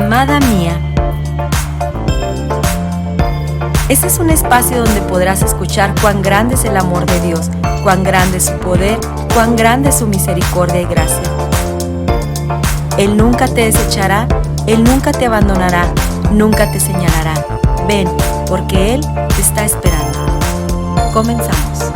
Amada mía. Este es un espacio donde podrás escuchar cuán grande es el amor de Dios, cuán grande es su poder, cuán grande es su misericordia y gracia. Él nunca te desechará, Él nunca te abandonará, nunca te señalará. Ven, porque Él te está esperando. Comenzamos.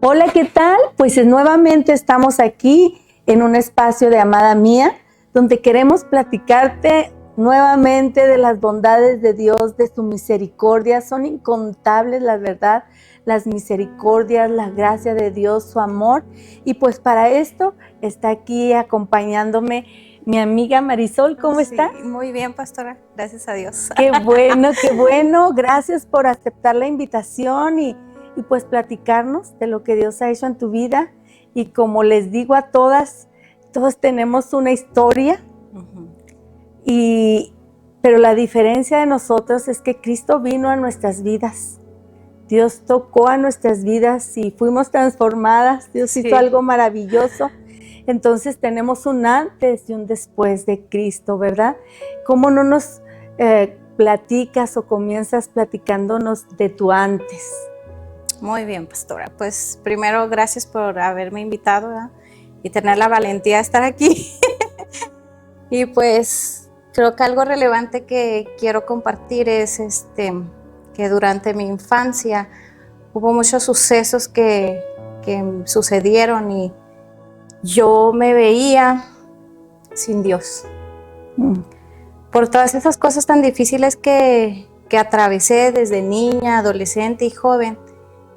Hola, ¿qué tal? Pues nuevamente estamos aquí en un espacio de Amada Mía, donde queremos platicarte nuevamente de las bondades de Dios, de su misericordia. Son incontables, la verdad, las misericordias, la gracia de Dios, su amor. Y pues para esto está aquí acompañándome mi amiga Marisol. ¿Cómo estás? Muy bien, pastora, gracias a Dios. Qué bueno, qué bueno. Gracias por aceptar la invitación y pues platicarnos de lo que Dios ha hecho en tu vida. Y como les digo a todas, todos tenemos una historia. Pero la diferencia de nosotros es que Cristo vino a nuestras vidas. Dios tocó a nuestras vidas y fuimos transformadas. Dios hizo algo maravilloso. Entonces tenemos un antes y un después de Cristo, ¿verdad? ¿Cómo no nos platicas o comienzas platicándonos de tu antes? Muy bien, pastora. Pues primero, gracias por haberme invitado, ¿verdad? Y tener la valentía de estar aquí. Y pues creo que algo relevante que quiero compartir es que durante mi infancia hubo muchos sucesos que sucedieron y yo me veía sin Dios. Por todas esas cosas tan difíciles que atravesé desde niña, adolescente y joven,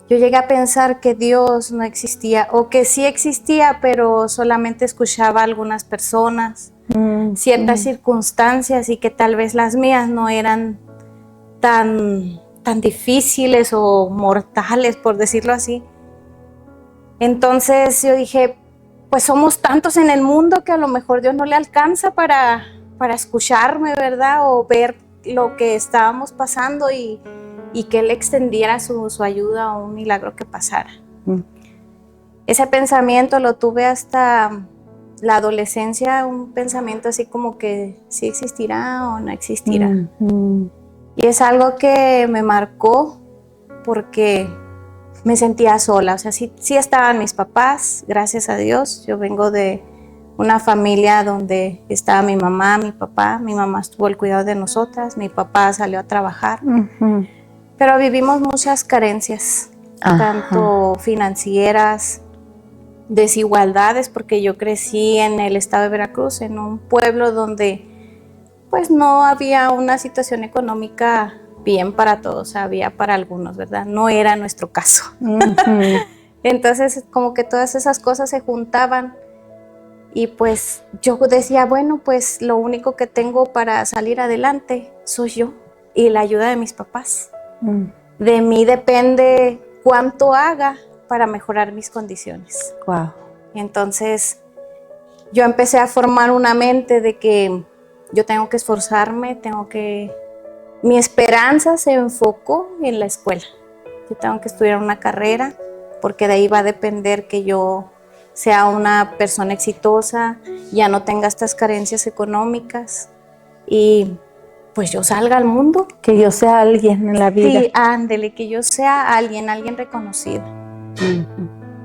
yo llegué a pensar que Dios no existía o que sí existía, pero solamente escuchaba a algunas personas, ciertas circunstancias y que tal vez las mías no eran tan difíciles o mortales, por decirlo así. Entonces yo dije, pues somos tantos en el mundo que a lo mejor Dios no le alcanza para escucharme, ¿verdad? O ver lo que estábamos pasando y que Él extendiera su ayuda o un milagro que pasara. Ese pensamiento lo tuve hasta la adolescencia, un pensamiento así como que sí existirá o no existirá. Y es algo que me marcó porque me sentía sola. O sea, sí estaban mis papás, gracias a Dios. Yo vengo de una familia donde estaba mi mamá, mi papá. Mi mamá estuvo al cuidado de nosotras, mi papá salió a trabajar. Pero vivimos muchas carencias, tanto financieras, desigualdades, porque yo crecí en el estado de Veracruz, en un pueblo donde pues no había una situación económica bien para todos, había para algunos, ¿verdad? No era nuestro caso. Entonces como que todas esas cosas se juntaban y pues yo decía, bueno, pues lo único que tengo para salir adelante soy yo y la ayuda de mis papás. De mí depende cuánto haga para mejorar mis condiciones. Wow. Entonces yo empecé a formar una mente de que yo tengo que esforzarme, mi esperanza se enfocó en la escuela. Yo tengo que estudiar una carrera porque de ahí va a depender que yo sea una persona exitosa, ya no tenga estas carencias económicas y pues yo salga al mundo. Que yo sea alguien en la vida. Sí, ándele, que yo sea alguien reconocido.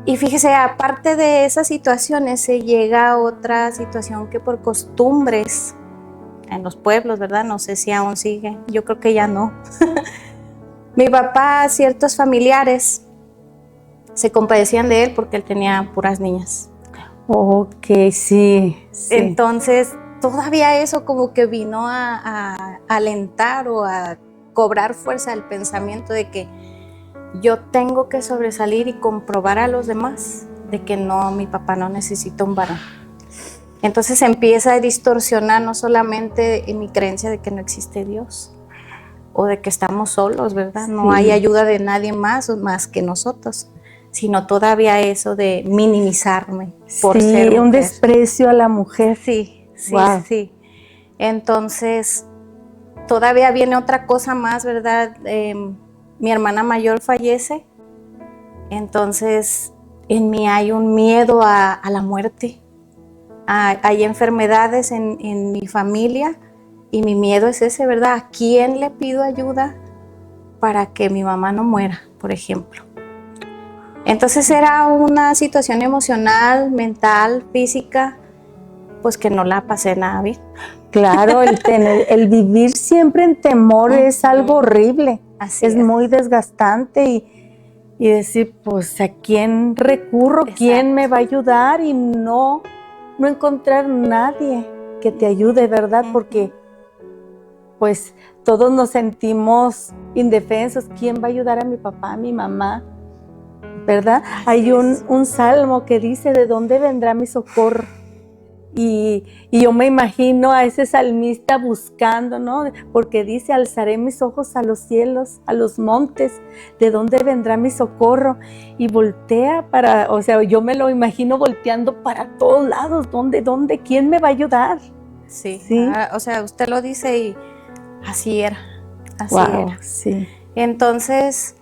Y fíjese, aparte de esas situaciones, se llega a otra situación que por costumbres en los pueblos, ¿verdad? No sé si aún sigue, yo creo que ya no. Mi papá, ciertos familiares se compadecían de él porque él tenía puras niñas. Ok, sí. Entonces, todavía eso como que vino a alentar o a cobrar fuerza el pensamiento de que yo tengo que sobresalir y comprobar a los demás de que no, mi papá no necesita un varón. Entonces empieza a distorsionar no solamente en mi creencia de que no existe Dios o de que estamos solos, ¿verdad? Sí. No hay ayuda de nadie más que nosotros, sino todavía eso de minimizarme por ser mujer. Un desprecio a la mujer. Sí. Entonces todavía viene otra cosa más, ¿verdad? Mi hermana mayor fallece, entonces en mí hay un miedo a la muerte. hay enfermedades en mi familia y mi miedo es ese, ¿verdad? ¿A quién le pido ayuda para que mi mamá no muera, por ejemplo? Entonces era una situación emocional, mental, física, pues que no la pasé nada bien. Claro, el vivir siempre en temor es algo horrible. Así es muy desgastante y decir, pues, ¿a quién recurro? Exacto. ¿Quién me va a ayudar? Y no encontrar nadie que te ayude, ¿verdad? Porque, pues, todos nos sentimos indefensos. ¿Quién va a ayudar a mi papá, a mi mamá? ¿Verdad? Hay un salmo que dice, ¿de dónde vendrá mi socorro? Y yo me imagino a ese salmista buscando, ¿no? Porque dice, alzaré mis ojos a los cielos, a los montes, ¿de dónde vendrá mi socorro? Y voltea o sea, yo me lo imagino volteando para todos lados, ¿dónde? ¿Quién me va a ayudar? Sí. ¿Sí? O sea, usted lo dice y así era, era. Sí. Entonces,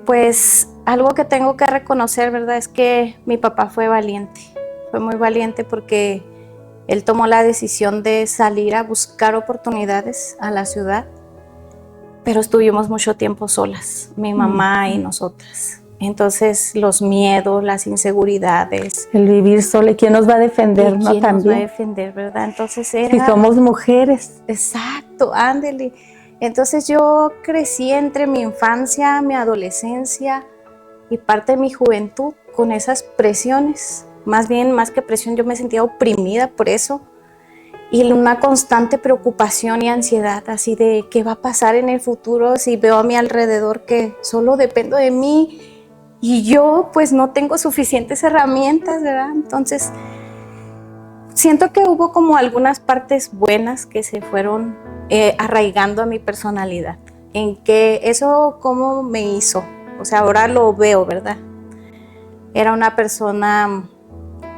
pues algo que tengo que reconocer, ¿verdad? Es que mi papá fue valiente. Fue muy valiente porque él tomó la decisión de salir a buscar oportunidades a la ciudad, pero estuvimos mucho tiempo solas, mi mamá y nosotras. Entonces los miedos, las inseguridades. El vivir sola, ¿quién nos va a defender? ¿Quién ¿no? También nos va a defender, verdad? Entonces era... Si somos mujeres. Exacto, ándele. Entonces yo crecí entre mi infancia, mi adolescencia y parte de mi juventud con esas presiones. Más bien, más que presión, yo me sentía oprimida por eso y una constante preocupación y ansiedad, así de qué va a pasar en el futuro si veo a mi alrededor que solo dependo de mí y yo pues no tengo suficientes herramientas, ¿verdad? Entonces, siento que hubo como algunas partes buenas que se fueron arraigando a mi personalidad, en que eso cómo me hizo, o sea, ahora lo veo, ¿verdad? Era una persona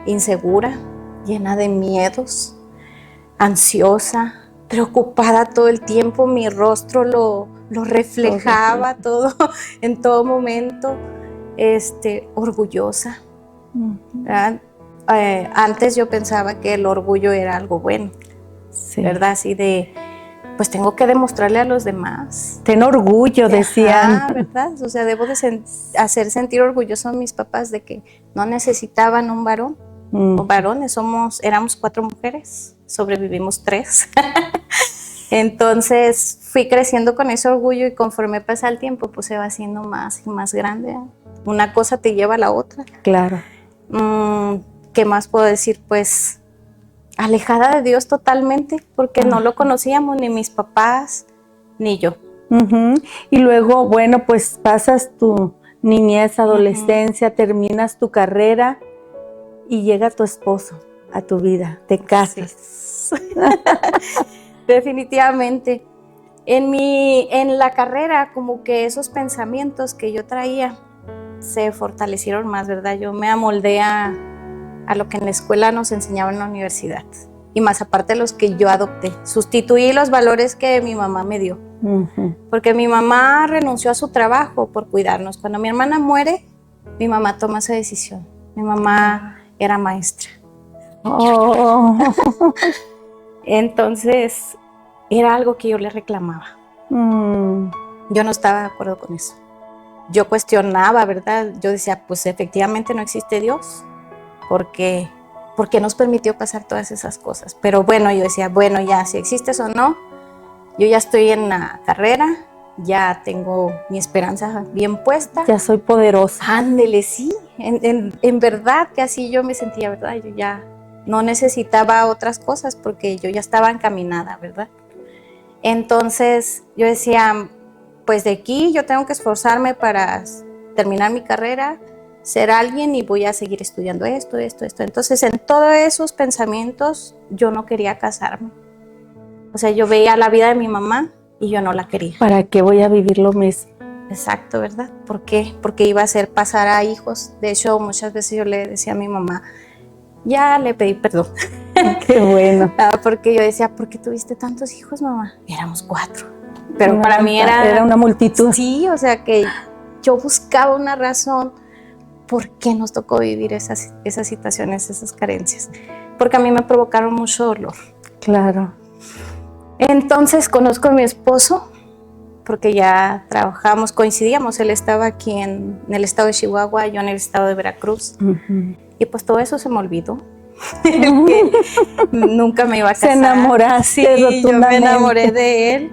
insegura, llena de miedos, ansiosa, preocupada todo el tiempo, mi rostro lo reflejaba todo, en todo momento, orgullosa. Antes yo pensaba que el orgullo era algo bueno, sí. ¿Verdad? Así de, pues tengo que demostrarle a los demás. Ten orgullo, decían. ¿Verdad? O sea, debo de hacer sentir orgulloso a mis papás de que no necesitaban un varón. O varones, éramos 4 mujeres, sobrevivimos 3. Entonces fui creciendo con ese orgullo y conforme pasa el tiempo, pues se va haciendo más y más grande. Una cosa te lleva a la otra. Claro. ¿Qué más puedo decir? Pues alejada de Dios totalmente, porque no lo conocíamos ni mis papás ni yo. Y luego, bueno, pues pasas tu niñez, adolescencia, terminas tu carrera y llega tu esposo a tu vida, te casas. Sí. Definitivamente. En la carrera, como que esos pensamientos que yo traía se fortalecieron más, ¿verdad? Yo me amoldé a lo que en la escuela nos enseñaban en la universidad. Y más aparte de los que yo adopté. Sustituí los valores que mi mamá me dio. Porque mi mamá renunció a su trabajo por cuidarnos. Cuando mi hermana muere, mi mamá toma esa decisión. Mi mamá era maestra. Entonces, era algo que yo le reclamaba. Yo no estaba de acuerdo con eso. Yo cuestionaba, ¿verdad? Yo decía, pues efectivamente no existe Dios. ¿Por qué nos permitió pasar todas esas cosas? Pero bueno, yo decía, bueno, ya, si existes o no, yo ya estoy en la carrera, ya tengo mi esperanza bien puesta. Ya soy poderosa. Ándele, sí, en verdad que así yo me sentía, ¿verdad? Yo ya no necesitaba otras cosas porque yo ya estaba encaminada, ¿verdad? Entonces yo decía, pues de aquí yo tengo que esforzarme para terminar mi carrera, ser alguien y voy a seguir estudiando esto. Entonces en todos esos pensamientos yo no quería casarme. O sea, yo veía la vida de mi mamá y yo no la quería. ¿Para qué voy a vivir lo mismo? Exacto, ¿verdad? ¿Por qué? Porque iba a ser pasar a hijos. De hecho, muchas veces yo le decía a mi mamá, ya le pedí perdón. Qué bueno. Porque yo decía, ¿por qué tuviste tantos hijos, mamá? Éramos 4. Pero para mí era una multitud. Sí, o sea que yo buscaba una razón por qué nos tocó vivir esas situaciones, esas carencias. porque a mí me provocaron mucho dolor. Claro. Entonces conozco a mi esposo, porque ya trabajamos, coincidíamos, él estaba aquí en el estado de Chihuahua, yo en el estado de Veracruz, y pues todo eso se me olvidó. Que nunca me iba a casar. Se enamoraste sí, yo me rotundamente. enamoré de él.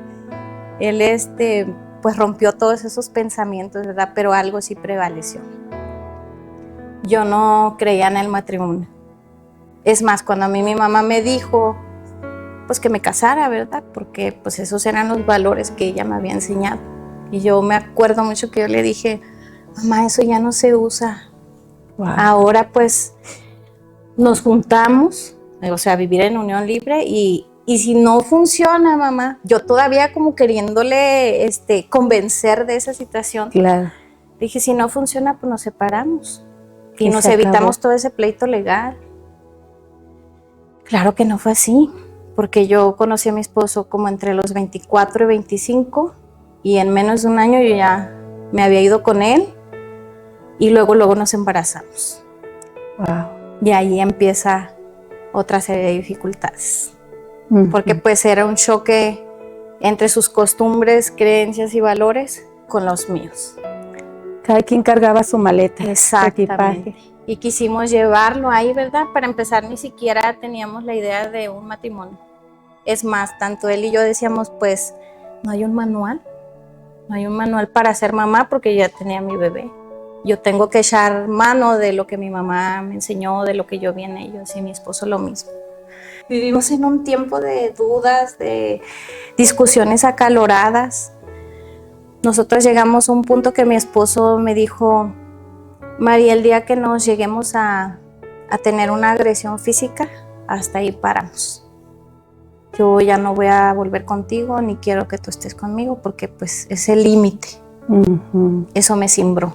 Él pues rompió todos esos pensamientos, ¿verdad? Pero algo sí prevaleció. Yo no creía en el matrimonio. Es más, cuando a mí mi mamá me dijo pues que me casara, ¿verdad? Porque pues esos eran los valores que ella me había enseñado. Y yo me acuerdo mucho que yo le dije, mamá, eso ya no se usa. Wow. Ahora pues nos juntamos, o sea, vivir en unión libre y si no funciona, mamá, yo todavía como queriéndole convencer de esa situación, Claro. dije, si no funciona, pues nos separamos y Y nos se evitamos acabó. todo ese pleito legal. Claro que no fue así, porque yo conocí a mi esposo como entre los 24 y 25 y en menos de un año yo ya me había ido con él y luego nos embarazamos. Wow. Y ahí empieza otra serie de dificultades, Ujú. porque pues era un choque entre sus costumbres, creencias y valores con los míos. Cada quien cargaba su maleta, su Exactamente. equipaje. Y quisimos llevarlo ahí, ¿verdad? Para empezar, ni siquiera teníamos la idea de un matrimonio. Es más, tanto él y yo decíamos, pues, no hay un manual para ser mamá porque ya tenía mi bebé. Yo tengo que echar mano de lo que mi mamá me enseñó, de lo que yo vi en ellos y mi esposo lo mismo. Vivimos en un tiempo de dudas, de discusiones acaloradas. Nosotros llegamos a un punto que mi esposo me dijo, María, el día que nos lleguemos a tener una agresión física, hasta ahí paramos. Yo ya no voy a volver contigo, ni quiero que tú estés conmigo, porque pues es el límite. Ujú. Eso me cimbró,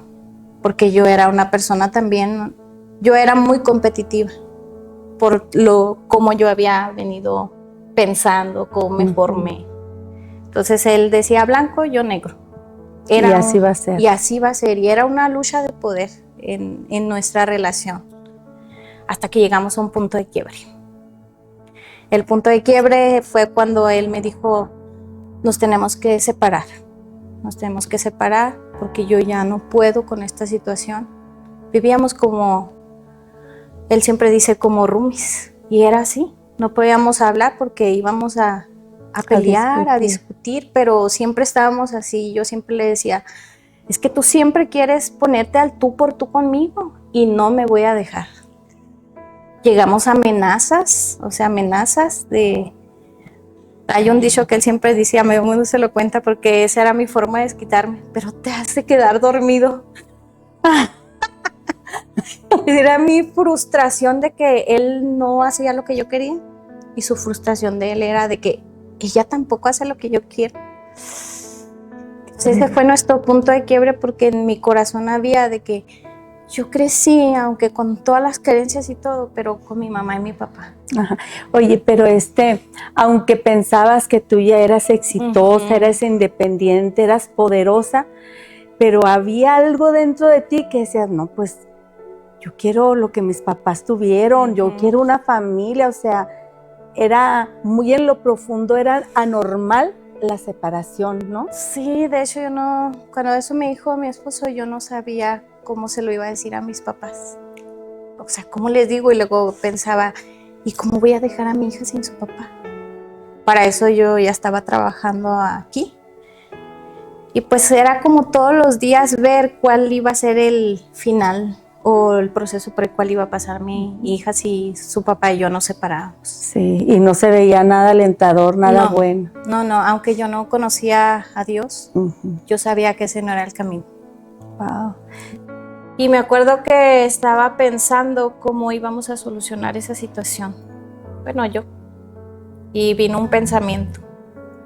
porque yo era una persona también, yo era muy competitiva, por como yo había venido pensando, cómo me formé. Entonces él decía blanco, yo negro. Y así va a ser. Y así va a ser, y era una lucha de poder en nuestra relación, hasta que llegamos a un punto de quiebre. El punto de quiebre fue cuando él me dijo, nos tenemos que separar porque yo ya no puedo con esta situación. Vivíamos como, él siempre dice, como roomies, y era así, no podíamos hablar porque íbamos a pelear, a discutir, pero siempre estábamos así. Yo siempre le decía, es que tú siempre quieres ponerte al tú por tú conmigo y no me voy a dejar. Llegamos a amenazas, de... Hay un dicho que él siempre decía, a medio mundo se lo cuenta porque esa era mi forma de desquitarme, pero te hace quedar dormido. Era mi frustración de que él no hacía lo que yo quería y su frustración de él era de que ella tampoco hace lo que yo quiero. Entonces ese fue nuestro punto de quiebre, porque en mi corazón había de que yo crecí, aunque con todas las carencias y todo, pero con mi mamá y mi papá. Ajá. Oye, pero aunque pensabas que tú ya eras exitosa, eras independiente, eras poderosa, pero había algo dentro de ti que decías, no, pues yo quiero lo que mis papás tuvieron, yo quiero una familia, o sea, era muy en lo profundo, era anormal la separación, ¿no? Sí, de hecho cuando eso me dijo mi esposo, yo no sabía cómo se lo iba a decir a mis papás. O sea, ¿cómo les digo? Y luego pensaba, ¿y cómo voy a dejar a mi hija sin su papá? Para eso yo ya estaba trabajando aquí. Y pues era como todos los días ver cuál iba a ser el final o el proceso por el cual iba a pasar mi hija si su papá y yo nos separábamos. Sí, y no se veía nada alentador, nada bueno. No, aunque yo no conocía a Dios, yo sabía que ese no era el camino. Wow. Y me acuerdo que estaba pensando cómo íbamos a solucionar esa situación. Bueno, y vino un pensamiento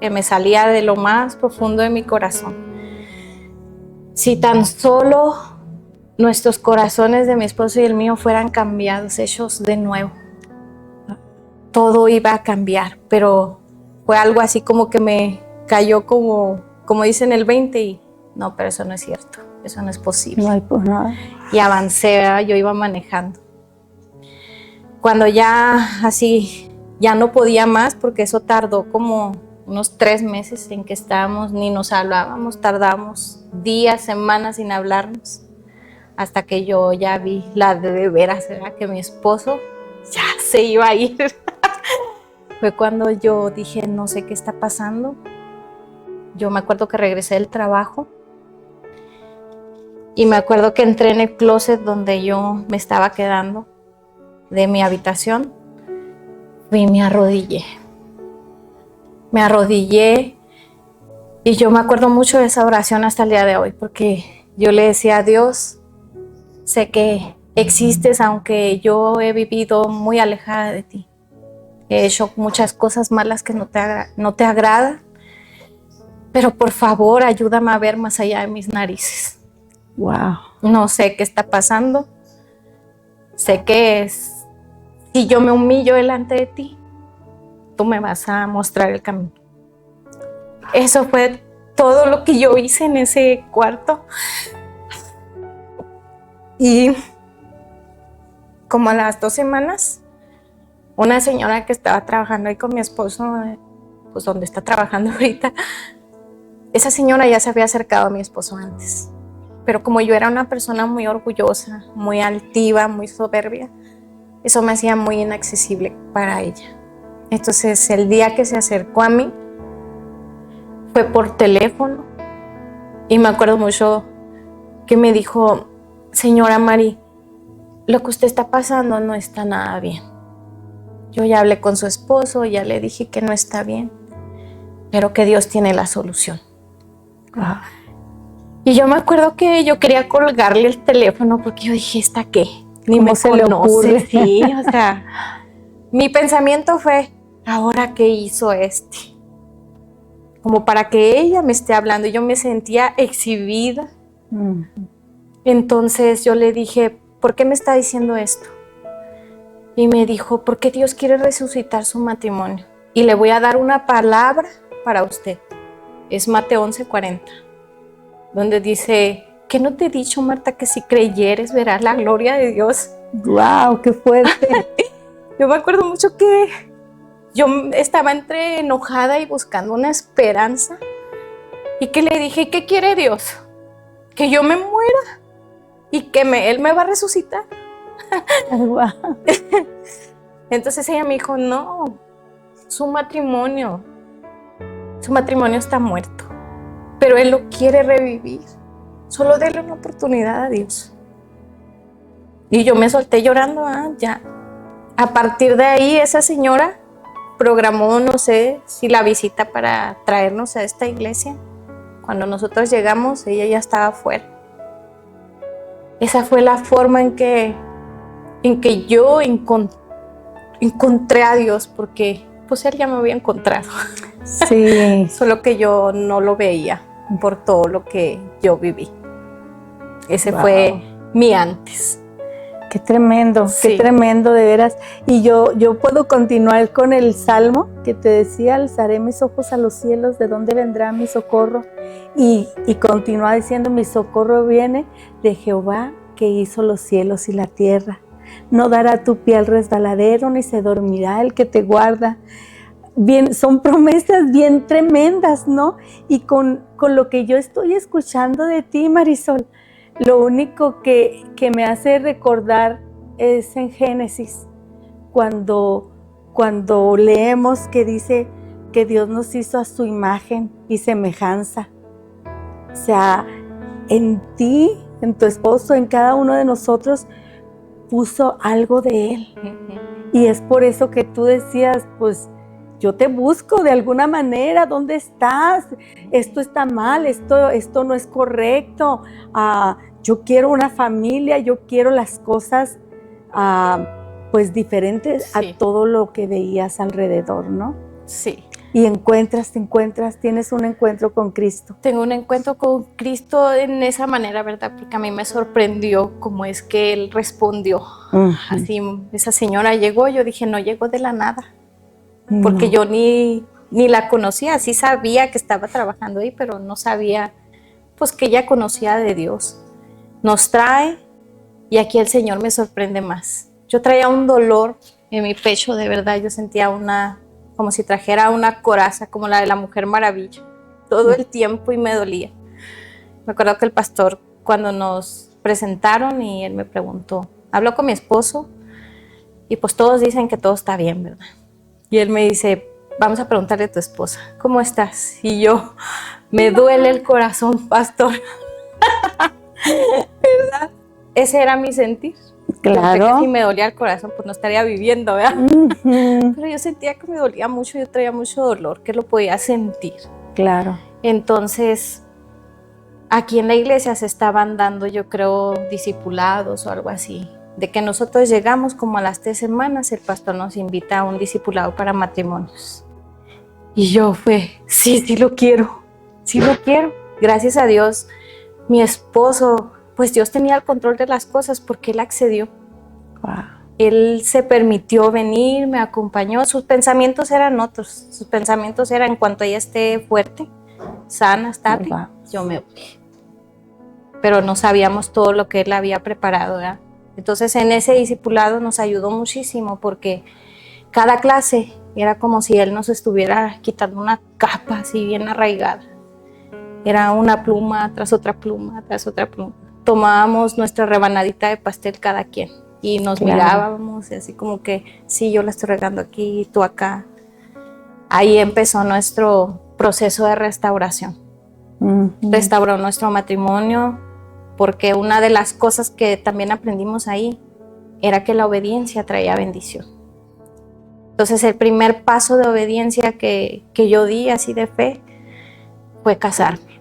que me salía de lo más profundo de mi corazón. Si tan solo nuestros corazones de mi esposo y el mío fueran cambiados, hechos de nuevo, todo iba a cambiar. Pero fue algo así como que me cayó como dicen el 20 y no, pero eso no es cierto, eso no es posible. No hay por nada. Y avancé, ¿verdad? Yo iba manejando. cuando ya así, ya no podía más, porque eso tardó como unos 3 meses en que estábamos, ni nos hablábamos, tardamos días, semanas sin hablarnos, hasta que yo ya vi la de veras, ¿verdad? Que mi esposo ya se iba a ir. Fue cuando yo dije, no sé qué está pasando. Yo me acuerdo que regresé del trabajo y me acuerdo que entré en el closet donde yo me estaba quedando de mi habitación y me arrodillé. Me arrodillé y yo me acuerdo mucho de esa oración hasta el día de hoy, porque yo le decía a Dios, sé que existes aunque yo he vivido muy alejada de ti. He hecho muchas cosas malas que no te agradan, pero por favor ayúdame a ver más allá de mis narices. Wow. No sé qué está pasando. Sé que si yo me humillo delante de ti, tú me vas a mostrar el camino. Eso fue todo lo que yo hice en ese cuarto. Y como a las 2 semanas, una señora que estaba trabajando ahí con mi esposo, pues donde está trabajando ahorita, esa señora ya se había acercado a mi esposo antes. Pero como yo era una persona muy orgullosa, muy altiva, muy soberbia, eso me hacía muy inaccesible para ella. Entonces, el día que se acercó a mí, fue por teléfono. Y me acuerdo mucho que me dijo, señora Mari, lo que usted está pasando no está nada bien. Yo ya hablé con su esposo, ya le dije que no está bien, pero que Dios tiene la solución. Wow. Y yo me acuerdo que yo quería colgarle el teléfono porque yo dije, ¿esta qué? Ni me se le ocurre? conoce, sí, o sea, mi pensamiento fue, ¿ahora qué hizo este? Como para que ella me esté hablando, y yo me sentía exhibida. Entonces yo le dije, ¿por qué me está diciendo esto? Y me dijo, porque Dios quiere resucitar su matrimonio y le voy a dar una palabra para usted. Es Mateo 11:40, donde dice, ¿qué no te he dicho, Marta, que si creyeres verás la gloria de Dios? Wow, qué fuerte. Yo me acuerdo mucho que yo estaba entre enojada y buscando una esperanza, y que le dije, ¿qué quiere Dios? Que yo me muera y que Él me va a resucitar. Wow. Entonces ella me dijo, no, su matrimonio está muerto, pero Él lo quiere revivir. Solo déle una oportunidad a Dios. Y yo me solté llorando, ya. A partir de ahí, esa señora programó, no sé si la visita para traernos a esta iglesia. Cuando nosotros llegamos, ella ya estaba afuera. Esa fue la forma en que yo encontré a Dios, porque pues Él ya me había encontrado. Sí. Solo que yo no lo veía por todo lo que yo viví. Ese fue mi antes. Qué tremendo, Sí. qué tremendo, de veras. Y yo puedo continuar con el salmo que te decía, alzaré mis ojos a los cielos, ¿de dónde vendrá mi socorro? Y continúa diciendo, mi socorro viene de Jehová, que hizo los cielos y la tierra. No dará tu pie al resbaladero, ni se dormirá el que te guarda. Bien, son promesas bien tremendas, ¿no? Y con lo que yo estoy escuchando de ti, Marisol, lo único que me hace recordar es en Génesis, cuando leemos que dice que Dios nos hizo a su imagen y semejanza. O sea, en ti, en tu esposo, en cada uno de nosotros, puso algo de Él. Y es por eso que tú decías, pues, yo te busco de alguna manera, ¿dónde estás? Esto está mal, esto no es correcto. Yo quiero una familia, yo quiero las cosas pues diferentes Sí. a todo lo que veías alrededor, ¿no? Sí. Y tienes un encuentro con Cristo. Tengo un encuentro con Cristo en esa manera, ¿verdad? Porque a mí me sorprendió cómo es que Él respondió. Así, esa señora llegó, yo dije, no llegó de la nada. Porque yo ni la conocía, sí sabía que estaba trabajando ahí, pero no sabía pues que ella conocía de Dios. Nos trae y aquí el Señor me sorprende más. Yo traía un dolor En mi pecho, de verdad, yo sentía como si trajera una coraza, como la de la Mujer Maravilla, todo el tiempo, y me dolía. Me acuerdo que el pastor, cuando nos presentaron y él me preguntó, habló con mi esposo y pues todos dicen que todo está bien, ¿verdad? Y él me dice, vamos a preguntarle a tu esposa, ¿cómo estás? Y yo, me duele el corazón, pastor. ¿Verdad? Ese era mi sentir. Claro. Pensé que si me dolía el corazón, pues no estaría viviendo, ¿verdad? Ujú. Pero yo sentía que me dolía mucho, yo traía mucho dolor, que lo podía sentir. Claro. Entonces, aquí en la iglesia se estaban dando, yo creo, discipulados o algo así. De que nosotros llegamos como a las 3 semanas, el pastor nos invita a un discipulado para matrimonios. Y yo sí lo quiero, sí lo quiero. Gracias a Dios, mi esposo, pues Dios tenía el control de las cosas porque él accedió. Wow. Él se permitió venir, me acompañó. Sus pensamientos eran otros. Sus pensamientos eran, en cuanto ella esté fuerte, sana, estable, Wow. yo me voy. Pero no sabíamos todo lo que él había preparado, ¿verdad? Entonces en ese discipulado nos ayudó muchísimo porque cada clase era como si él nos estuviera quitando una capa así bien arraigada. Era una pluma tras otra pluma, tras otra pluma. Tomábamos nuestra rebanadita de pastel cada quien y nos mirábamos así como que, sí, yo la estoy regando aquí, tú acá. Ahí empezó nuestro proceso de restauración. Restauró nuestro matrimonio, porque una de las cosas que también aprendimos ahí era que la obediencia traía bendición. Entonces el primer paso de obediencia que yo di así de fe fue casarme,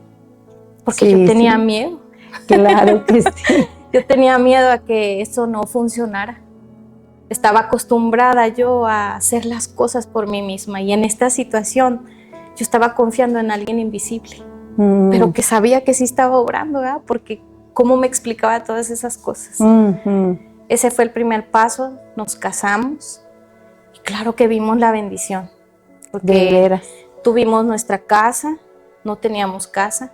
porque yo tenía miedo. Claro que sí. Yo tenía miedo a que eso no funcionara. Estaba acostumbrada yo a hacer las cosas por mí misma, y en esta situación yo estaba confiando en alguien invisible, pero que sabía que sí estaba obrando, ¿verdad? Porque cómo me explicaba todas esas cosas. Ese fue el primer paso, nos casamos y claro que vimos la bendición, porque de veras tuvimos nuestra casa, no teníamos casa,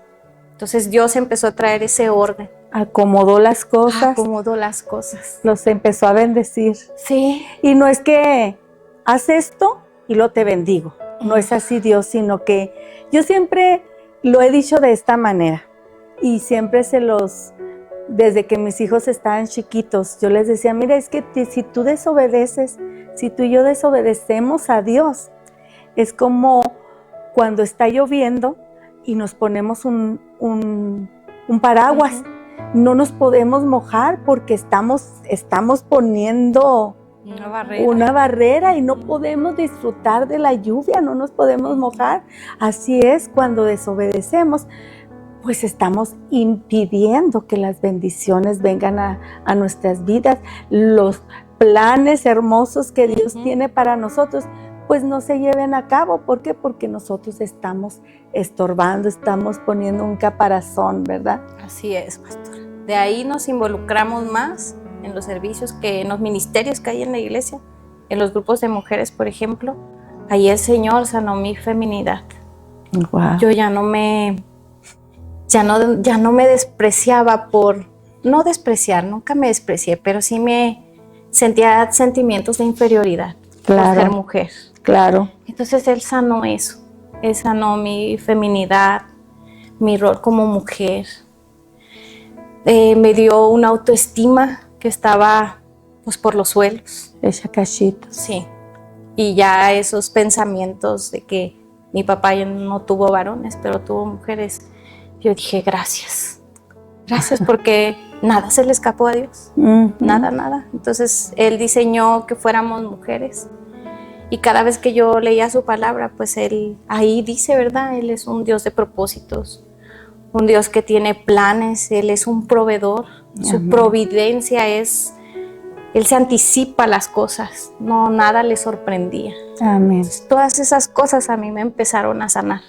entonces Dios empezó a traer ese orden. Acomodó las cosas. Acomodó las cosas. Los empezó a bendecir. Sí. Y no es que haz esto y lo te bendigo. No es así Dios, sino que yo siempre lo he dicho de esta manera. Y siempre desde que mis hijos estaban chiquitos, yo les decía, mira, es que si tú desobedeces, si tú y yo desobedecemos a Dios, es como cuando está lloviendo y nos ponemos un paraguas. No nos podemos mojar porque estamos poniendo una barrera y no podemos disfrutar de la lluvia, no nos podemos mojar. Así es, cuando desobedecemos, pues estamos impidiendo que las bendiciones vengan a nuestras vidas. Los planes hermosos que Dios tiene para nosotros, pues no se lleven a cabo. ¿Por qué? Porque nosotros estamos estorbando, estamos poniendo un caparazón, ¿verdad? Así es, pastor. De ahí nos involucramos más en los servicios, en los ministerios que hay en la iglesia, en los grupos de mujeres, por ejemplo. Ahí el Señor sanó mi feminidad. Wow. Yo ya no me despreciaba no despreciar, nunca me desprecié, pero sí me sentía sentimientos de inferioridad por ser mujer. Claro. Entonces Él sanó eso. Él sanó mi feminidad, mi rol como mujer. Me dio una autoestima que estaba pues por los suelos. Hecha cachitos. Sí. Y ya esos pensamientos de que mi papá ya no tuvo varones, pero tuvo mujeres, yo dije gracias. Gracias porque nada se le escapó a Dios. Nada. Entonces Él diseñó que fuéramos mujeres. Y cada vez que yo leía su palabra, pues Él ahí dice, ¿verdad? Él es un Dios de propósitos, un Dios que tiene planes, Él es un proveedor. Su providencia es, Él se anticipa a las cosas, no, nada le sorprendía. Amén. Entonces, todas esas cosas a mí me empezaron a sanar,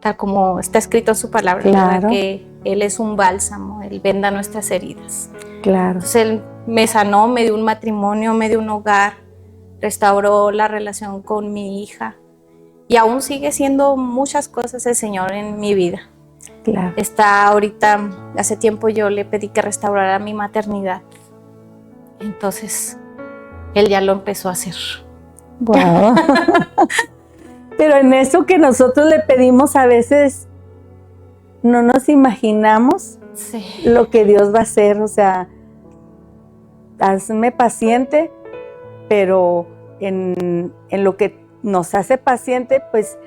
tal como está escrito en su palabra, ¿verdad? Que Él es un bálsamo, Él venda nuestras heridas. Claro. Entonces Él me sanó, me dio un matrimonio, me dio un hogar, restauró la relación con mi hija y aún sigue siendo muchas cosas el Señor en mi vida. Claro. Está ahorita, hace tiempo yo le pedí que restaurara mi maternidad. Entonces, Él ya lo empezó a hacer. Wow. Pero en eso que nosotros le pedimos a veces no nos imaginamos Sí. lo que Dios va a hacer. O sea, hazme paciente, pero en lo que nos hace paciente, pues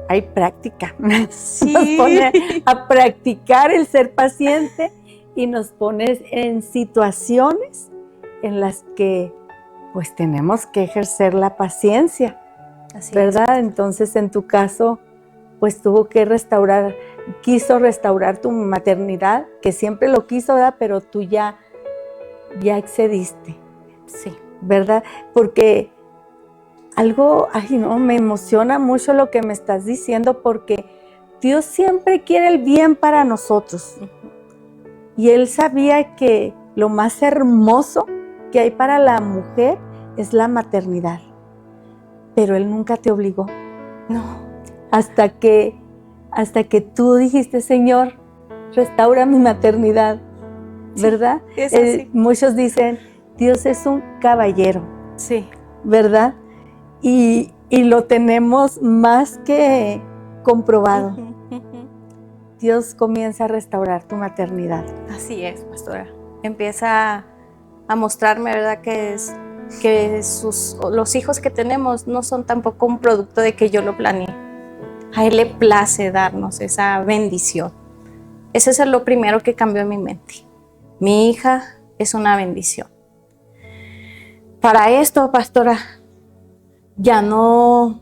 hay práctica. Sí. Nos pone a practicar el ser paciente y nos pone en situaciones en las que pues tenemos que ejercer la paciencia, Así ¿verdad? Entonces, en tu caso, pues quiso restaurar tu maternidad, que siempre lo quiso, ¿verdad? Pero tú ya excediste, Sí. ¿verdad? Porque me emociona mucho lo que me estás diciendo, porque Dios siempre quiere el bien para nosotros. Y Él sabía que lo más hermoso que hay para la mujer es la maternidad. Pero Él nunca te obligó. No. Hasta que tú dijiste, Señor, restaura mi maternidad, ¿verdad? Sí, es así. Muchos dicen, Dios es un caballero, Sí. ¿verdad? Y lo tenemos más que comprobado. Dios comienza a restaurar tu maternidad. Así es, pastora. Empieza a mostrarme, ¿verdad? Que los hijos que tenemos no son tampoco un producto de que yo lo planeé. A Él le place darnos esa bendición. Eso es lo primero que cambió en mi mente. Mi hija es una bendición. Para esto, pastora, ya no,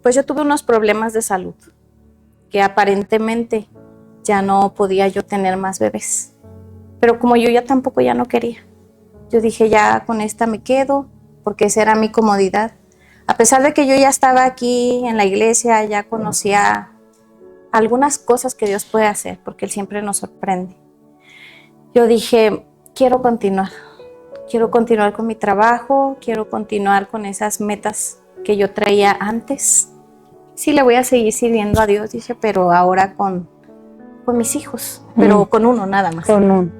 pues yo tuve unos problemas de salud que aparentemente ya no podía yo tener más bebés. Pero como yo ya tampoco ya no quería, yo dije ya con esta me quedo, porque esa era mi comodidad. A pesar de que yo ya estaba aquí en la iglesia, ya conocía algunas cosas que Dios puede hacer, porque Él siempre nos sorprende. Yo dije, quiero continuar con mi trabajo, quiero continuar con esas metas que yo traía antes. Sí, le voy a seguir sirviendo a Dios, dije, pero ahora con mis hijos, pero con uno nada más. Con uno.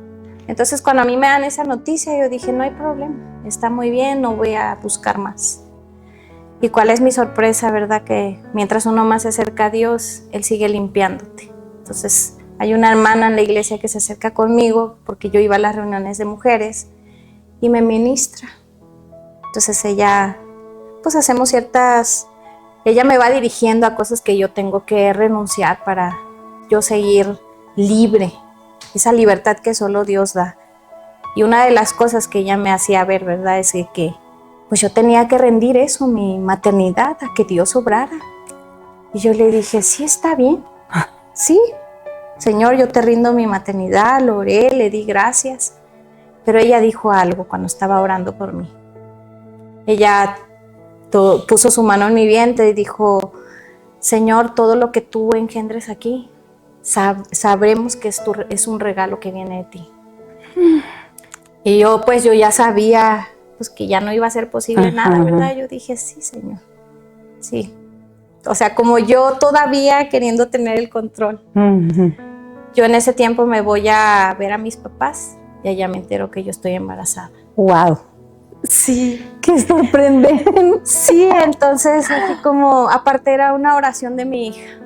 Entonces, cuando a mí me dan esa noticia, yo dije, no hay problema, está muy bien, no voy a buscar más. ¿Y cuál es mi sorpresa, verdad? Que mientras uno más se acerca a Dios, Él sigue limpiándote. Entonces, hay una hermana en la iglesia que se acerca conmigo, porque yo iba a las reuniones de mujeres, y me ministra. Entonces ella, pues hacemos ella me va dirigiendo a cosas que yo tengo que renunciar para yo seguir libre, esa libertad que solo Dios da. Y una de las cosas que ella me hacía ver, ¿verdad? Es que pues yo tenía que rendir eso, mi maternidad, a que Dios obrara. Y yo le dije, sí, está bien, sí, Señor, yo te rindo mi maternidad, lo oré, le di gracias. Pero ella dijo algo cuando estaba orando por mí. Ella puso su mano en mi vientre y dijo, Señor, todo lo que tú engendres aquí, sabremos que es un regalo que viene de ti. Y yo ya sabía pues, que ya no iba a ser posible nada, ¿verdad? Yo dije, sí, Señor, sí. O sea, como yo todavía queriendo tener el control. Yo en ese tiempo me voy a ver a mis papás y allá me entero que yo estoy embarazada. ¡Wow! Sí. ¡Qué sorprendente! Sí, entonces, como aparte era una oración de mi hija.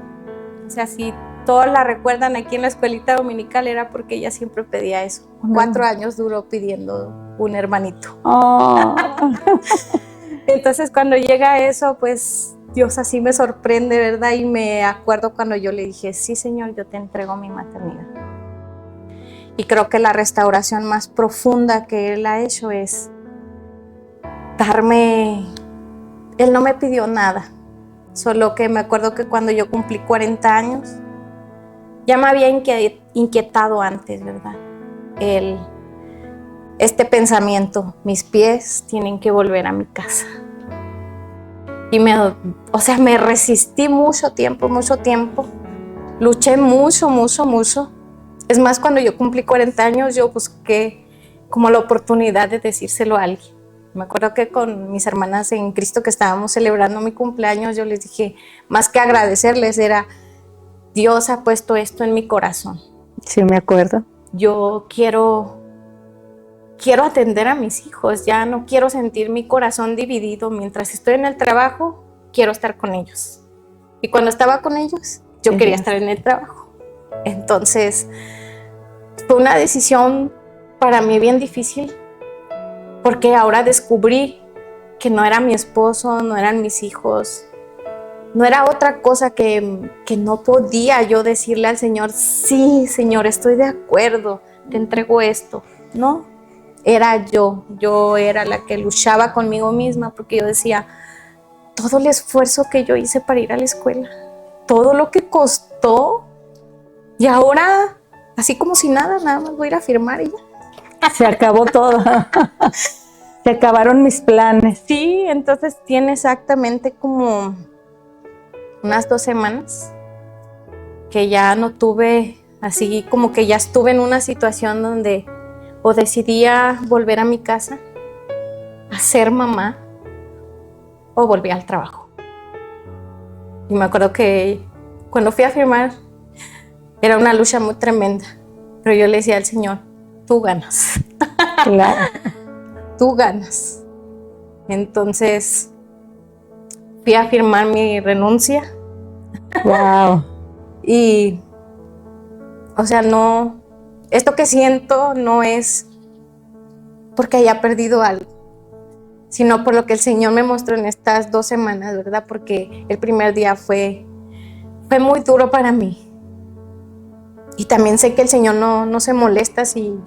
O sea, si todos la recuerdan aquí en la escuelita dominical, era porque ella siempre pedía eso. 4 años duró pidiendo un hermanito. Oh. Entonces, cuando llega eso, pues Dios así me sorprende, ¿verdad? Y me acuerdo cuando yo le dije, sí, Señor, yo te entrego mi maternidad. Y creo que la restauración más profunda que Él ha hecho es Él no me pidió nada, solo que me acuerdo que cuando yo cumplí 40 años, ya me había inquietado antes, ¿verdad? Este pensamiento, mis pies tienen que volver a mi casa. Y me resistí mucho tiempo, luché mucho. Es más, cuando yo cumplí 40 años, yo busqué como la oportunidad de decírselo a alguien. Me acuerdo que con mis hermanas en Cristo que estábamos celebrando mi cumpleaños, yo les dije, más que agradecerles, era, Dios ha puesto esto en mi corazón. Sí, me acuerdo. Yo quiero quiero atender a mis hijos, ya no quiero sentir mi corazón dividido. Mientras estoy en el trabajo, quiero estar con ellos. Y cuando estaba con ellos, yo quería estar en el trabajo. Entonces, fue una decisión para mí bien difícil, porque ahora descubrí que no era mi esposo, no eran mis hijos, no era otra cosa que no podía yo decirle al Señor, sí, Señor, estoy de acuerdo, te entrego esto. No, era yo era la que luchaba conmigo misma, porque yo decía, todo el esfuerzo que yo hice para ir a la escuela, todo lo que costó, y ahora, así como si nada más voy a ir a firmar y ya. Se acabó todo. Se acabaron mis planes. Sí, entonces tiene exactamente como unas 2 semanas que ya no tuve, así como que ya estuve en una situación donde o decidía volver a mi casa a ser mamá o volví al trabajo. Y me acuerdo que cuando fui a firmar era una lucha muy tremenda, pero yo le decía al Señor, tú ganas. Claro. Tú ganas. Entonces fui a firmar mi renuncia. Wow. Y, o sea, no, esto que siento no es porque haya perdido algo, sino por lo que el Señor me mostró en estas 2 semanas, ¿verdad? Porque el primer día fue muy duro para mí. Y también sé que el Señor no se molesta si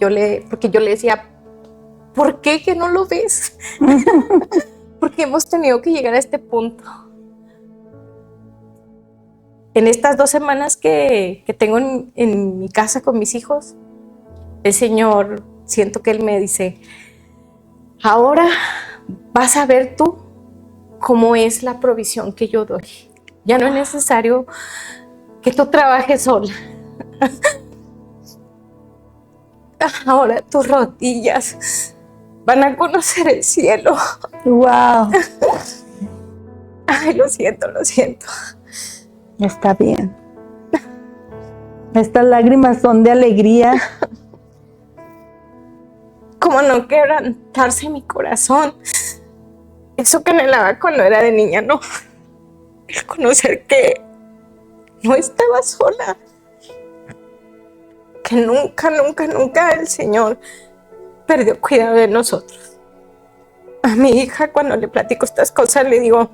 porque yo le decía, ¿por qué que no lo ves? Porque hemos tenido que llegar a este punto. En estas 2 semanas que tengo en mi casa con mis hijos, el Señor, siento que Él me dice, ahora vas a ver tú cómo es la provisión que yo doy. Ya no es necesario que tú trabajes sola. Ahora tus rodillas van a conocer el cielo. Wow. Ay, lo siento. Está bien. Estas lágrimas son de alegría. ¿Cómo no quebrantarse mi corazón? Eso que anhelaba cuando era de niña, ¿no? El conocer que no estaba sola. Que nunca el Señor perdió cuidado de nosotros. A mi hija, cuando le platico estas cosas, le digo,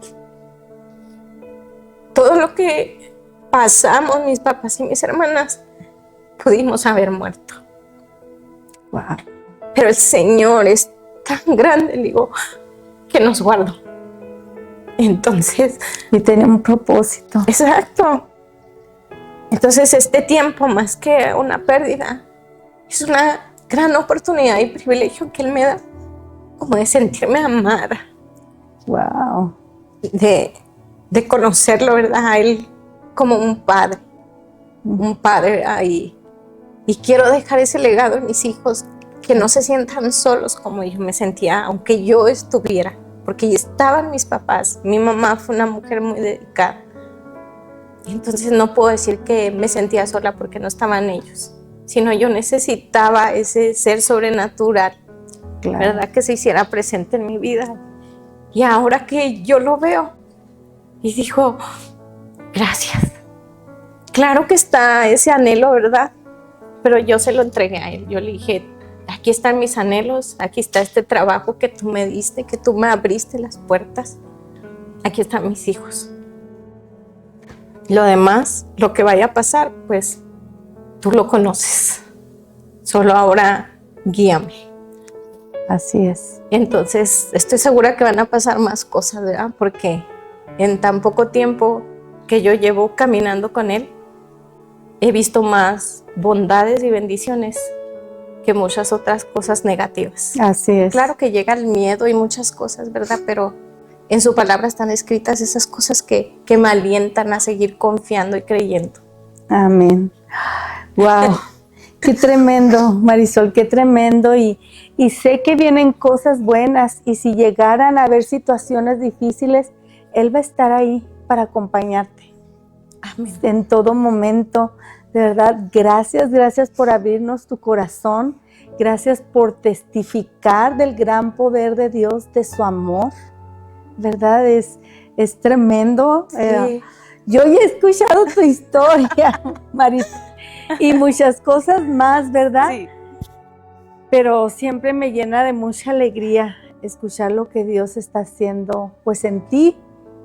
todo lo que pasamos, mis papás y mis hermanas, pudimos haber muerto. Wow. Pero el Señor es tan grande, le digo, que nos guardó. Entonces, Y tiene un propósito. exacto. Entonces, este tiempo, más que una pérdida, es una gran oportunidad y privilegio que Él me da, como de sentirme amada, Wow. de conocerlo, ¿verdad? A Él como un padre ahí. Y quiero dejar ese legado en mis hijos, que no se sientan solos como yo me sentía, aunque yo estuviera, porque estaban mis papás. Mi mamá fue una mujer muy dedicada. Entonces no puedo decir que me sentía sola porque no estaban ellos, sino yo necesitaba ese ser sobrenatural, Claro. ¿verdad? Que se hiciera presente en mi vida. Y ahora que yo lo veo, y digo, gracias. Claro que está ese anhelo, ¿verdad? Pero yo se lo entregué a Él. Yo le dije, aquí están mis anhelos, aquí está este trabajo que tú me diste, que tú me abriste las puertas. Aquí están mis hijos. Lo demás, lo que vaya a pasar, pues tú lo conoces. Solo ahora guíame. Así es. Entonces, estoy segura que van a pasar más cosas, ¿verdad? Porque en tan poco tiempo que yo llevo caminando con Él, he visto más bondades y bendiciones que muchas otras cosas negativas. Así es. Claro que llega el miedo y muchas cosas, ¿verdad? Pero en su palabra están escritas esas cosas que me alientan a seguir confiando y creyendo. Amén. Wow. Qué tremendo, Marisol, qué tremendo. Y sé que vienen cosas buenas. Y si llegaran a haber situaciones difíciles, Él va a estar ahí para acompañarte. Amén. En todo momento. De verdad, gracias por abrirnos tu corazón. Gracias por testificar del gran poder de Dios, de su amor. ¿Verdad? Es tremendo. Sí. Yo ya he escuchado tu historia, Marita, y muchas cosas más, ¿verdad? Sí. Pero siempre me llena de mucha alegría escuchar lo que Dios está haciendo, pues en ti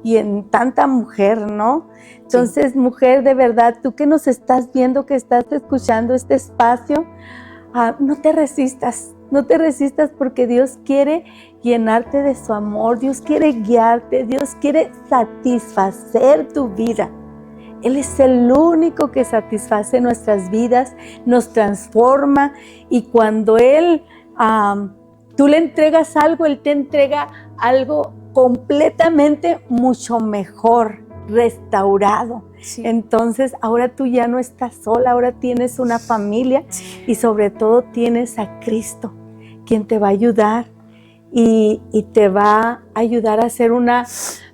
y en tanta mujer, ¿no? Entonces, mujer, de verdad, tú que nos estás viendo, que estás escuchando este espacio, no te resistas porque Dios quiere llenarte de su amor, Dios quiere guiarte, Dios quiere satisfacer tu vida. Él es el único que satisface nuestras vidas, nos transforma, y cuando tú le entregas algo, Él te entrega algo completamente mucho mejor, restaurado. Sí. Entonces ahora tú ya no estás sola, ahora tienes una familia, y sobre todo tienes a Cristo, quien te va a ayudar y te va a ayudar a ser una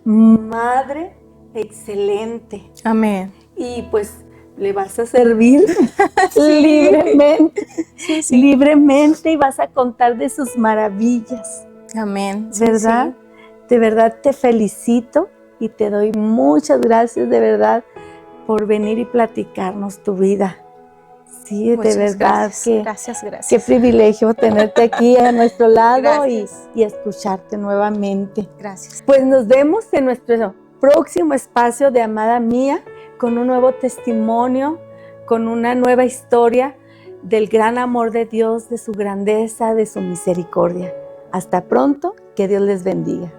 madre excelente. Amén. Y pues le vas a servir libremente, libremente, y vas a contar de sus maravillas. Amén. ¿Verdad? Sí. De verdad te felicito y te doy muchas gracias, de verdad, por venir y platicarnos tu vida. Sí, Muchas de verdad gracias. qué privilegio tenerte aquí a nuestro lado y Gracias. escucharte nuevamente. Gracias. Pues nos vemos en nuestro próximo espacio de Amada Mía, con un nuevo testimonio, con una nueva historia del gran amor de Dios, de su grandeza, de su misericordia. Hasta pronto, que Dios les bendiga.